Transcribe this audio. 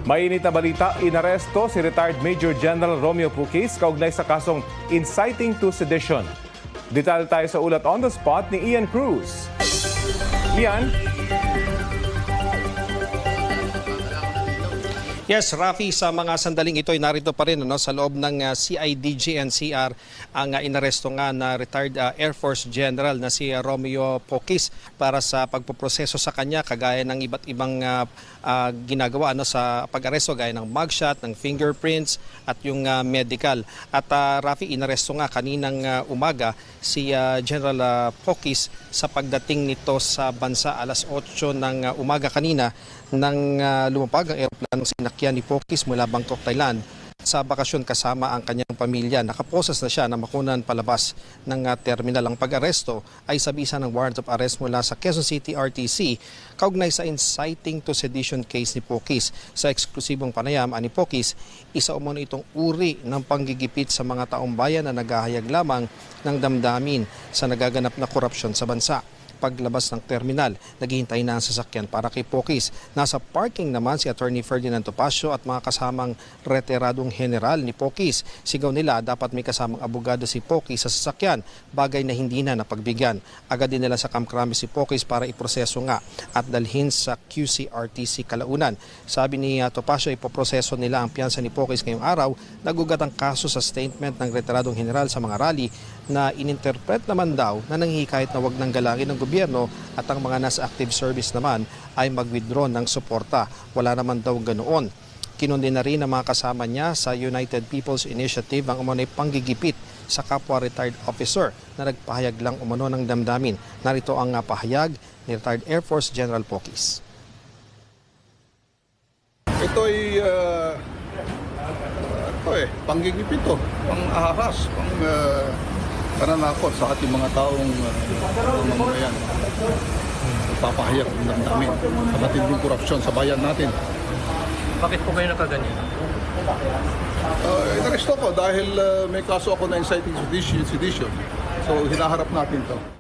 Mainit na balita, inaresto si retired Major General Romeo Puquis kaugnay sa kasong inciting to sedition. Detalye tayo sa ulat on the spot ni Ian Cruz. Ian? Yes, Rafi, sa mga sandaling ito ay narito pa rin sa loob ng CIDG-NCR ang inaresto nga na retired Air Force General na si Romeo Puquis para sa pagpoproseso sa kanya kagaya ng iba't ibang ginagawa sa pag-aresto gaya ng mugshot, ng fingerprints at yung medical. At Rafi, inaresto nga kaninang umaga si General Puquis sa pagdating nito sa bansa alas 8 ng umaga kanina nang lumapag ang aeroplanong sinakyan ni Puquis mula Bangkok, Thailand sa bakasyon kasama ang kanyang pamilya. Nakaproses na siya na makunan palabas ng terminal. Ang pag-aresto ay sa bisa ng warrant of arrest mula sa Quezon City RTC kaugnay sa inciting to sedition case ni Puquis. Sa eksklusibong panayam ni Puquis, isa umano itong uri ng panggigipit sa mga taong bayan na naghahayag lamang ng damdamin sa nagaganap na korupsyon sa bansa. Paglabas ng terminal, naghihintay na ang sasakyan para kay Puquis. Nasa parking naman si Attorney Ferdinand Topacio at mga kasamang retiradong general ni Puquis. Sigaw nila dapat may kasamang abogado si Puquis sa sasakyan, bagay na hindi na napagbigyan. Agad din nila sa kamkrami si Puquis para iproseso nga at dalhin sa QCRTC Kalaunan. Sabi ni Topacio, ipoproseso nila ang piyansa ni Puquis ngayong araw. Nagugat ang kaso sa statement ng retiradong general sa mga rally na ininterpret naman daw na nanghihikayat na wag nang galangin ng gobyerno at ang mga nasa active service naman ay mag-withdraw ng suporta. Wala naman daw ganoon. Kinundina rin ng mga kasama niya sa United People's Initiative ang umunay panggigipit sa kapwa retired officer na nagpahayag lang umano ng damdamin. Narito ang pahayag ni retired Air Force General Puquis. Ito ay panggigipit ito, pang-ahas, pananakot sa ating mga taong mamamayan. Papahayag ng damdamin sa matinding korupsyon sa bayan natin. Bakit po kayo nakaganyan? Inaresto ko dahil may kaso ako na inciting sedition. So hinaharap natin to.